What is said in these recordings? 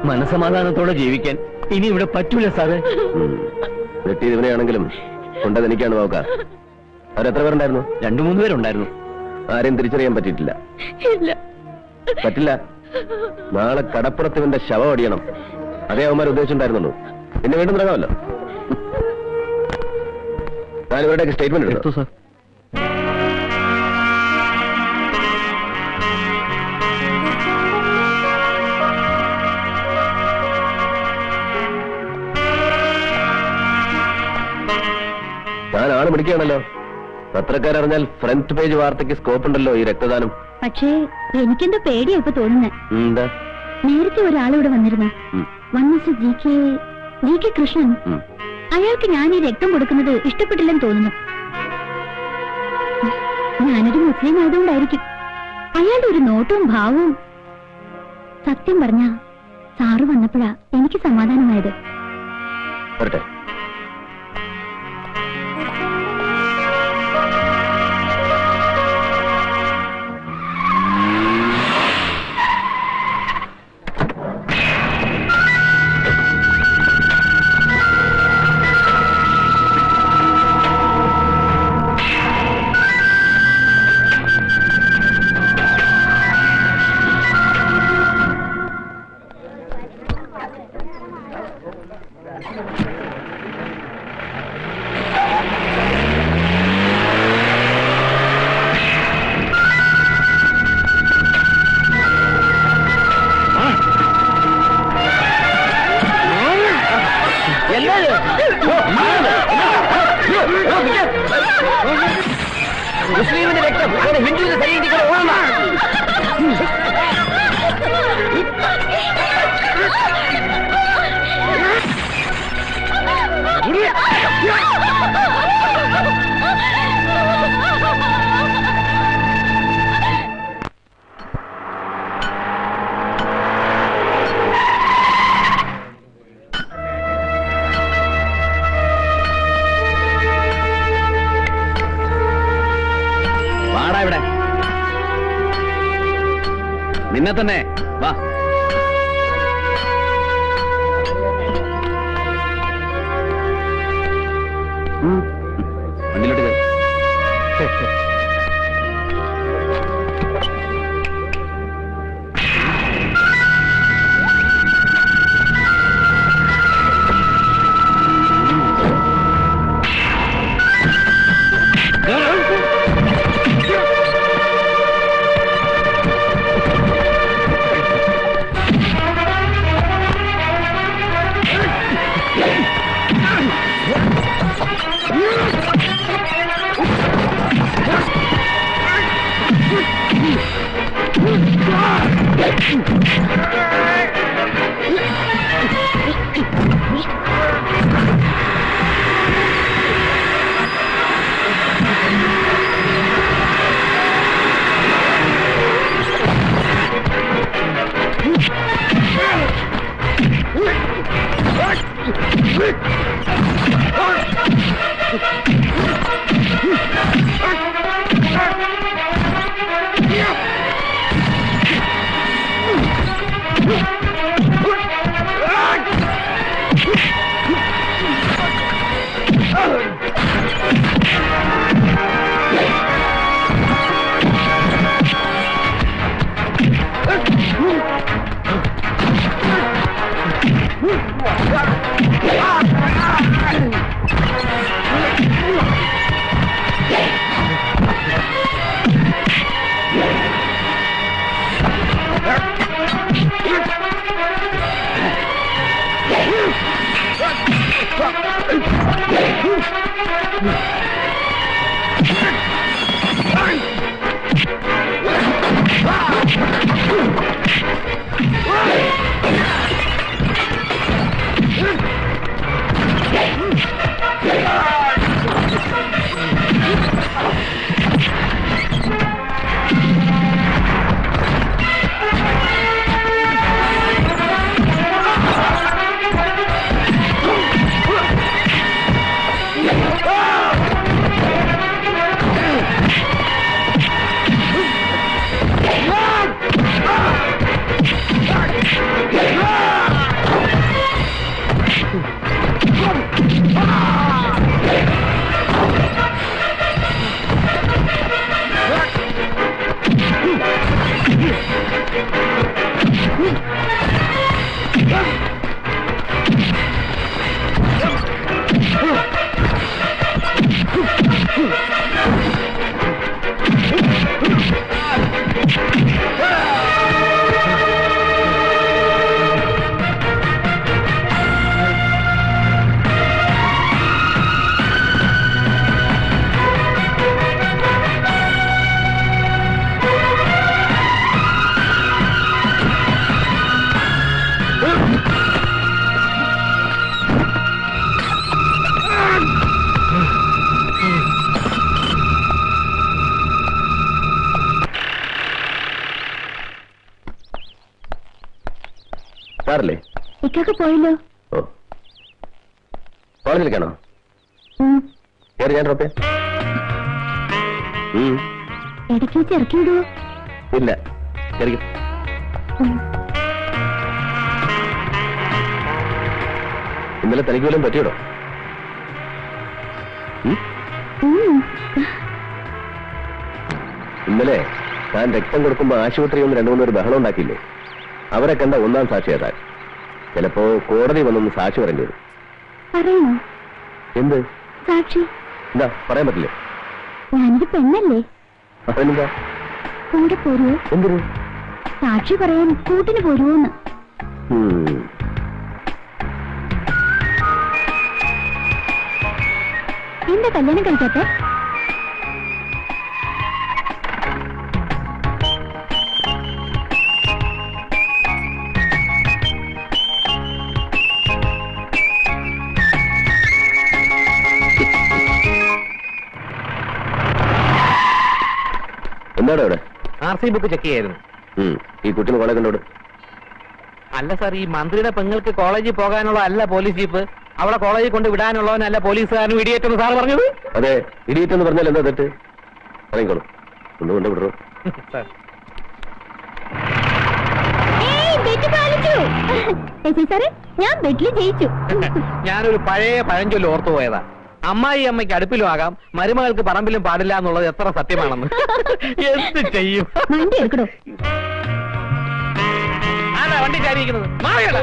മനസമാധാനത്തോടെ ജീവിക്കാൻ ഇനി ഇവിടെ പറ്റൂല സാറേ. വെട്ടിയവനെയാണെങ്കിലും കൊണ്ടത് എനിക്കാണ് നോക്ക. അവരെത്ര പേരുണ്ടായിരുന്നു? 2-3 പേരുണ്ടായിരുന്നു. ആരെയും തിരിച്ചറിയാൻ പറ്റിയിട്ടില്ല? പറ്റില്ല. നാളെ കടപ്പുറത്തിവന്റെ ശവം അടിയണം. അതേ അവന്മാർ ഉദ്ദേശിച്ചിട്ടുണ്ടായിരുന്നുള്ളൂ. പിന്നെ വീണ്ടും തുടങ്ങാമല്ലോ. ഞാനിവരുടെയൊക്കെ സ്റ്റേറ്റ്മെന്റ് എടുത്തു സാർ. ഞാൻ ആള് പിടിക്കുകയാണല്ലോ. പത്രക്കാരറിഞ്ഞാൽ ഫ്രണ്ട് പേജ് വാർത്തയ്ക്ക് സ്കോപ്പ് ഉണ്ടല്ലോ ഈ രക്തദാനം. പക്ഷേ എനിക്കെന്തോ പേടിയാ ഇപ്പൊ തോന്നുന്നത്. എന്താ? നേരത്തെ ഒരാളിവിടെ വന്നിരുന്നു. G K Krishnan. അയാൾക്ക് ഞാൻ ഈ രക്തം കൊടുക്കുന്നത് ഇഷ്ടപ്പെട്ടില്ലെന്ന് തോന്നുന്നു. ഞാനൊരു മുസ്ലിം ആയതുകൊണ്ടായിരിക്കും. അയാളുടെ ഒരു നോട്ടവും ഭാവവും. സത്യം പറഞ്ഞ സാറ് വന്നപ്പോഴാ എനിക്ക് സമാധാനമായത്. വരട്ടെ. മുസ്ലിമിന്റെ രക്തം ഹിന്ദുവിന്റെ ശരീരത്തിൽ ഇവിടെ നിന്നെ തന്നെ വാ. വണ്ടിയിലോട്ട് കയറി. സാറില്ലേ? ഇക്കൊക്കെ പോയല്ലോ. ഓ, കോളേജിലേക്കാണോ? കയറി, ഞാൻ ഡ്രോപ്പ് ചെയ്യാം. ഇടയ്ക്ക് വെച്ച് ഇറക്കി വിടുവോ? ഇല്ല, കയറിക്കും. ഇന്നലെ തനിക്ക് വല്ലതും പറ്റിയടോ? ഇന്നലെ താൻ രക്തം കൊടുക്കുമ്പോ ആശുപത്രിയിൽ നിന്ന് 2-3 പേര് ബഹളം ഉണ്ടാക്കിയില്ലേ? അവരെ കണ്ട ഒന്നാം സാക്ഷിയാ താൻ. ചിലപ്പോ കോടതി വന്നൊന്ന് സാക്ഷി പറയേണ്ടി വരും. പറയണോ? എന്ത് സാക്ഷി? എന്താ പറയാൻ പറ്റില്ലേ? ഞാനൊരു പെണ്ണല്ലേ? എന്താ കൂടെ പോരുവോ? എന്തിനു? സാക്ഷി പറയാൻ കൂട്ടിന് പോരുവോന്ന്. എന്താ കല്യാണം കഴിക്കാത്ത? എന്താടോ ഇവിടെ? RC ബുക്ക് ചെക്ക് ചെയ്യായിരുന്നു. ഈ കുട്ടിന് കോളേജ് കണ്ടോട്. അല്ല സാർ, ഈ മന്ത്രിയുടെ പെങ്ങൾക്ക് കോളേജിൽ പോകാനുള്ള അല്ല പോലീസ് ജീപ്പ്, അവളെ കോളേജിൽ കൊണ്ട് വിടാനുള്ളവനല്ല പോലീസുകാരനും ഇടിയേറ്റെന്ന് സാർ പറഞ്ഞത്. അതെ, ഇടിയേറ്റ് എന്ന് പറഞ്ഞാൽ എന്താ തെറ്റ്? ഇറങ്ങിക്കോളൂ, ഒന്ന് കൊണ്ട് വിടറോ. ഞാൻ ബെറ്റിൽ ജയിച്ചു. ഞാനൊരു പഴയ പഴഞ്ചൊല്ല് ഓർത്തു പോയതാ. അമ്മായി അമ്മയ്ക്ക് അടുപ്പിലും ആകാം, മരുമകൾക്ക് പറമ്പിലും പാടില്ല എന്നുള്ളത് എത്ര സത്യമാണെന്ന്. എന്ത് ചെയ്യും? വണ്ടി എടുക്കണോ? ആരാ വണ്ടി ചാരിയിരിക്കുന്നത്? മാറിയടാ.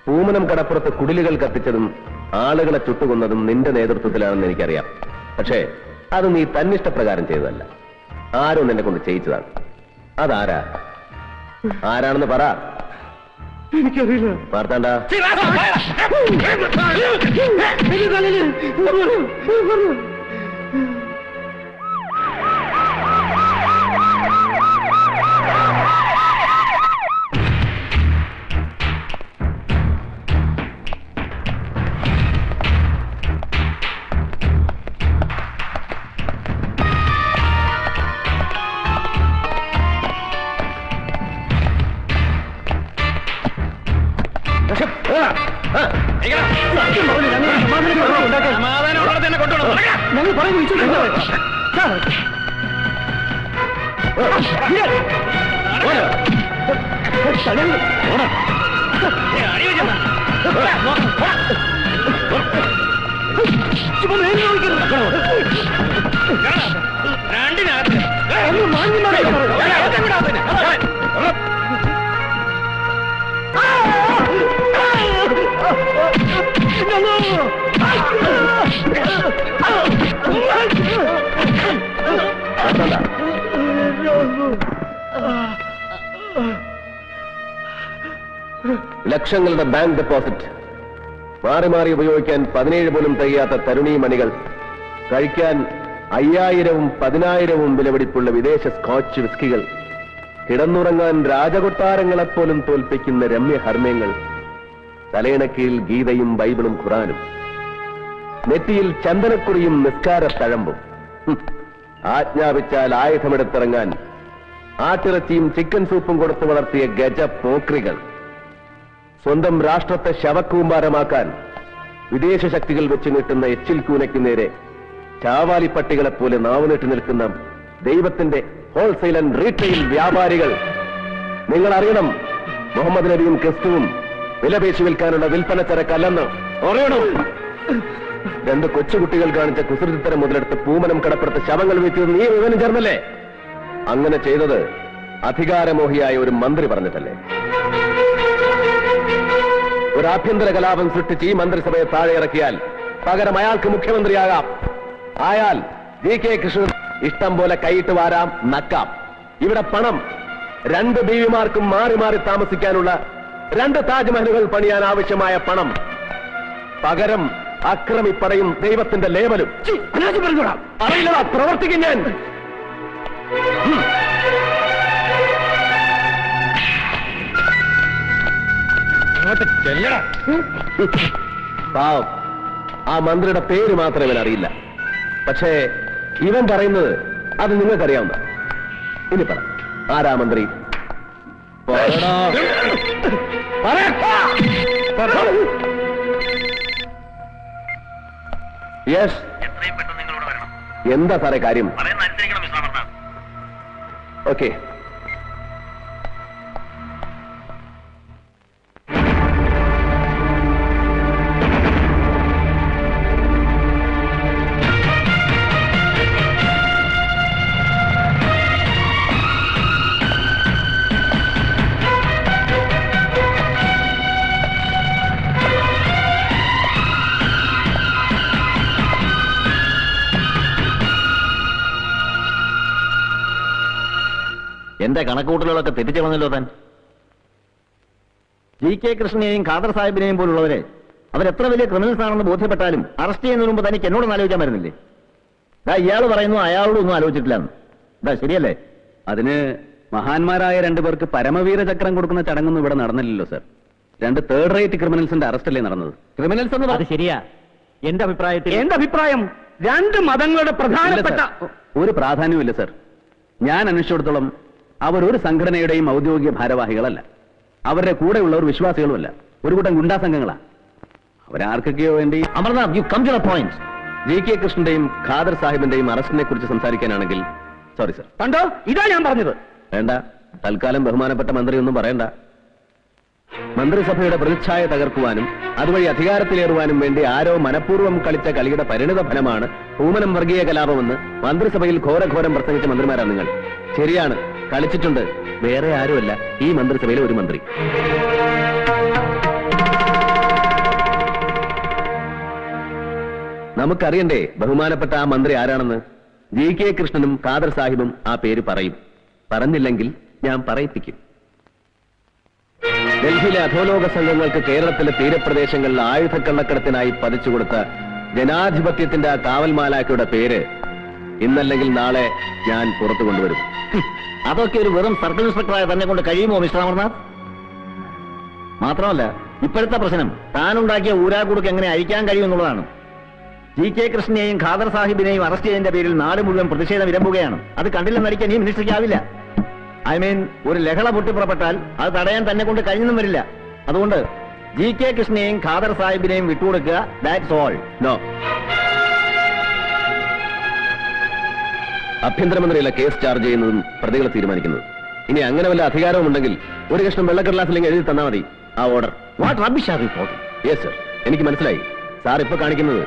പൂമനം കടപ്പുറത്ത് കുടിലുകൾ കത്തിച്ചതും ആളുകളെ ചുട്ടുകൊന്നതും നിന്റെ നേതൃത്വത്തിലാണെന്ന് എനിക്കറിയാം. പക്ഷേ അത് നീ തന്നിഷ്ടപ്രകാരം ചെയ്തതല്ല. ആരോ നിന്നെ കൊണ്ട് ചെയ്യിച്ചതാണ്. അതാരാ? ആരാണെന്ന് പറ. എനിക്കറിയില്ല. വാർത്താണ്ട. ഞങ്ങൾ പറയുന്നു. ലക്ഷങ്ങളുടെ ബാങ്ക് ഡെപ്പോസിറ്റ് മാറി മാറി ഉപയോഗിക്കാൻ 17 പോലും തികയാത്ത തരുണീ മണികൾ, കഴിക്കാൻ 5000-ഉം 10,000-ഉം വിലപിടിപ്പുള്ള വിദേശ സ്കോച്ച് വിസ്കികൾ, കിടന്നുറങ്ങാൻ രാജകൊട്ടാരങ്ങളെപ്പോലും തോൽപ്പിക്കുന്ന രമ്യഹർമ്മ്യങ്ങൾ, തലയിണക്കീഴിൽ ഗീതയും ബൈബിളും ഖുറാനും, നെറ്റിയിൽ ചന്ദനക്കുറിയും നിസ്കാര തഴമ്പും, ആജ്ഞാപിച്ചാൽ ആയുധമെടുത്തിറങ്ങാൻ ആട്ടിറച്ചിയും ചിക്കൻ സൂപ്പും കൊടുത്തു വളർത്തിയ ഗജ പോക്രികൾ, സ്വന്തം രാഷ്ട്രത്തെ ശവക്കൂമ്പാരമാക്കാൻ വിദേശ ശക്തികൾ വെച്ച് നീട്ടുന്ന എച്ചിൽ കൂനയ്ക്ക് നേരെ ചാവാലിപ്പട്ടികളെപ്പോലെ നാവുനീട്ടി നിൽക്കുന്ന ദൈവത്തിന്റെ ഹോൾസെയിൽ ആൻഡ് റീറ്റെയിൽ വ്യാപാരികൾ. നിങ്ങൾ അറിയണം, മുഹമ്മദ് നബിയും ക്രിസ്തുവും വിലപേശി വിൽക്കാനുള്ള വിൽപ്പന ചരക്കല്ലെന്ന് അറിയണം. 2 കൊച്ചുകുട്ടികൾ കാണിച്ച കുസൃതിത്തരം മുതലെടുത്ത് പൂമനം കടപ്പുറത്ത് ശവങ്ങൾ വീഴ്ത്തിയത് നീ വിവരം ചേർന്നല്ലേ? അങ്ങനെ ചെയ്തത് അധികാരമോഹിയായ ഒരു മന്ത്രി പറഞ്ഞിട്ടല്ലേ? ഒരു ആഭ്യന്തര കലാപം സൃഷ്ടിച്ച് ഈ മന്ത്രിസഭയെ താഴെ ഇറക്കിയാൽ പകരം അയാൾക്ക് മുഖ്യമന്ത്രിയാകാം. ആയാൽ GK കൃഷ്ണൻ ഇഷ്ടം പോലെ കൈയിട്ട് വാരാം, നക്കാം. ഇവിടെ പണം 2 ബീവിമാർക്കും മാറി മാറി താമസിക്കാനുള്ള 2 താജ്മഹലുകൾ പണിയാൻ ആവശ്യമായ പണം. പകരം അക്രമിപ്പടയും ദൈവത്തിന്റെ ലേബലും. അറിയില്ല, പ്രവർത്തിക്കും ഞാൻ. പാവം ആ മന്ത്രിയുടെ പേര് മാത്രമേ ഇവൻ അറിയില്ല. പക്ഷേ ഇവൻ പറയുന്നത് അത് നിങ്ങൾക്കറിയാവുന്ന. ഇനി പറ, ആരാ മന്ത്രി? യെസ്, എന്താ സാറേ കാര്യം? ഓക്കെ. എന്റെ കണക്കുകൂട്ടലുകളൊക്കെ തെറ്റിച്ചു കളഞ്ഞല്ലോ താൻ. GK കൃഷ്ണനെയും ഖാദർ സാഹിബിനെയും പോലുള്ളവരെ അവരെത്ര വലിയ ക്രിമിനൽസ് ആണെന്ന് ബോധ്യപ്പെട്ടാലും അറസ്റ്റ് ചെയ്യുന്നതിന് മുമ്പ് തനിക്ക് എന്നോടൊന്നും ആലോചിക്കാൻ വരുന്നില്ലേ? ഇയാൾ പറയുന്നു അയാളോടൊന്നും ആലോചിച്ചിട്ടില്ലെന്ന്. ശരിയല്ലേ? അതിന് മഹാന്മാരായ രണ്ടുപേർക്ക് പരമവീര ചക്രം കൊടുക്കുന്ന ചടങ്ങൊന്നും ഇവിടെ നടന്നില്ലല്ലോ സർ. 2 തേർഡ് റേറ്റ് ക്രിമിനൽസിന്റെ അറസ്റ്റല്ലേ നടന്നത്? ക്രിമിനൽസ് എന്ന് അത് ശരിയാ. എന്റെ അഭിപ്രായം 2 മതങ്ങളുടെ പ്രധാനപ്പെട്ട ഒരു പ്രാധാന്യമില്ല സർ. ഞാൻ അന്വേഷിച്ചിടത്തോളം അവർ ഒരു സംഘടനയുടെയും ഔദ്യോഗിക ഭാരവാഹികളല്ല. അവരുടെ കൂടെയുള്ളവർ വിശ്വാസികളുമല്ല. ഒരു കൂട്ടം ഗുണ്ടാ സംഘങ്ങളാ. അവരാർക്കൊക്കെയോ വേണ്ടി. Amarnath, you come to the point. GK കൃഷ്ണന്റെയും ഖാദർ സാഹിബിന്റെയും അറസ്റ്റിനെ കുറിച്ച് സംസാരിക്കാനാണെങ്കിൽ സോറി സർ. കണ്ടോ, ഇതാ ഞാൻ പറഞ്ഞത്. വേണ്ട, തൽക്കാലം ബഹുമാനപ്പെട്ട മന്ത്രി ഒന്നും പറയണ്ട. മന്ത്രിസഭയുടെ പ്രതിച്ഛായ തകർക്കുവാനും അതുവഴി അധികാരത്തിലേറുവാനും വേണ്ടി ആരോ മനഃപൂർവ്വം കളിച്ച കളിയുടെ പരിണിത ഫലമാണ് പൂമനം വർഗീയ കലാപമെന്ന് മന്ത്രിസഭയിൽ ഘോരഘോരം പ്രസംഗിച്ച മന്ത്രിമാരാണ് നിങ്ങൾ. ശരിയാണ്, കളിച്ചിട്ടുണ്ട്. വേറെ ആരുമല്ല, ഈ മന്ത്രിസഭയിലെ ഒരു മന്ത്രി. നമുക്കറിയണ്ടേ ബഹുമാനപ്പെട്ട ആ മന്ത്രി ആരാണെന്ന്? GK കൃഷ്ണനും ഖാദർ സാഹിബും ആ പേര് പറയും. പറഞ്ഞില്ലെങ്കിൽ ഞാൻ പറയിപ്പിക്കും. ഡൽഹിയിലെ അധോലോക സംഘങ്ങൾക്ക് കേരളത്തിലെ തീരപ്രദേശങ്ങളിൽ ആയുധക്കള്ളക്കടത്തിനായി പതിച്ചുകൊടുത്ത ജനാധിപത്യത്തിന്റെ ആ കാവൽമാലാക്കയുടെ പേര് ഇന്നല്ലെങ്കിൽ നാളെ ഞാൻ പുറത്തു കൊണ്ടുവരും. അതൊക്കെ ഒരു വെറും സർക്കിൾ ഇൻസ്പെക്ടറായ തന്നെ കൊണ്ട് കഴിയുമോ മിസ്റ്റർ അമർനാഥ്? മാത്രമല്ല, ഇപ്പോഴത്തെ പ്രശ്നം താനുണ്ടാക്കിയ ഊരാക്കുടുക്ക് എങ്ങനെ അഴിക്കാൻ കഴിയുമെന്നുള്ളതാണ്. GK കൃഷ്ണനെയും ഖാദർ സാഹിബിനെയും അറസ്റ്റ് ചെയ്തതിന്റെ പേരിൽ നാട് മുഴുവൻ പ്രതിഷേധം ഇരമ്പുകയാണ്. അത് കണ്ടില്ലെന്ന് നടിക്കാൻ ഈ മിനിസ്റ്ററിക്കാവില്ല. ഒരു ലഹള പൊട്ടിപ്പുറപ്പെട്ടാൽ അത് തടയാൻ തന്നെ കൊണ്ട് കഴിഞ്ഞെന്നും വരില്ല. അതുകൊണ്ട് GK കൃഷ്ണനെയും ഖാദർ സാഹിബിനെയും വിട്ടുകൊടുക്കുക. That's all. നോ. ആഭ്യന്തരമന്ത്രിയല്ല കേസ് ചാർജ് ചെയ്യുന്നതും പ്രതികളെ തീരുമാനിക്കുന്നത്. ഇനി അങ്ങനെ വല്ല അധികാരവും ഉണ്ടെങ്കിൽ ഒരു കഷ്ണം വെള്ളക്കടലാസിലെങ്കിൽ എഴുതി തന്നാൽ മതി ആ order. What rubbish are you talking? Yes sir, എനിക്ക് മനസ്സിലായി. സാർ ഇപ്പൊ കാണിക്കുന്നത്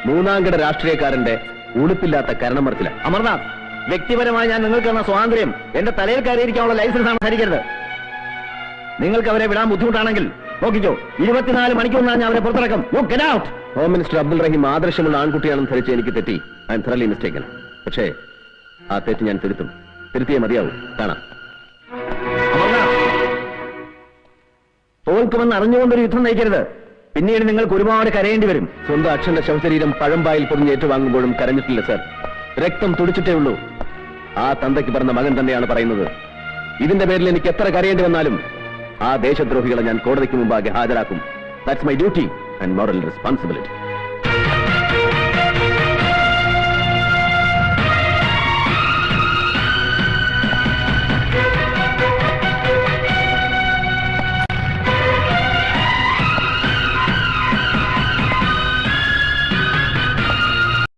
3ാംകിട രാഷ്ട്രീയക്കാരന്റെ ഉളുപ്പില്ലാത്ത കരണം മറച്ചില്ല. അമർനാഥ്, വ്യക്തിപരമായി ഞാൻ നിങ്ങൾക്ക് തന്ന സ്വാതന്ത്ര്യം എന്റെ തലയിൽ കയറിയിരിക്കാനുള്ള ലൈസൻസ് ആണ് ധരിക്കരുത്. നിങ്ങൾക്ക് അവരെ വിടാൻ ബുദ്ധിമുട്ടാണെങ്കിൽ നോക്കിക്കോ, 24 മണിക്കൂറിനാണ് ഞാൻ അവരെ പുറത്തിറക്കും. Get out. Home minister Abdul Rahim ആദർശമുള്ള ആൺകുട്ടിയാണെന്ന് ധരിച്ച് എനിക്ക് തെറ്റി. I'm thoroughly mistaken. പക്ഷേ ആ തെറ്റ് ഞാൻ തിരുത്തിയേ മതിയാവും. കാണാം. തോൽക്കുമെന്ന് അറിഞ്ഞുകൊണ്ടൊരു യുദ്ധം നയിക്കരുത്. പിന്നീട് നിങ്ങൾക്ക് ഒരുപാട് കരയേണ്ടി വരും. സ്വന്തം അച്ഛന്റെ ശവശരീരം പഴമ്പായിൽ പൊതിഞ്ഞ് ഏറ്റുവാങ്ങുമ്പോഴും കരഞ്ഞിട്ടില്ല സർ. രക്തം തുടിച്ചിട്ടേ ഉള്ളൂ. ആ തന്തയ്ക്ക് പറഞ്ഞ മകൻ തന്നെയാണ് പറയുന്നത്. ഇതിന്റെ പേരിൽ എനിക്ക് എത്ര കരയേണ്ടി വന്നാലും ആ ദേശദ്രോഹികളെ ഞാൻ കോടതിക്ക് മുമ്പാകെ ഹാജരാക്കും. That's my duty and moral responsibility.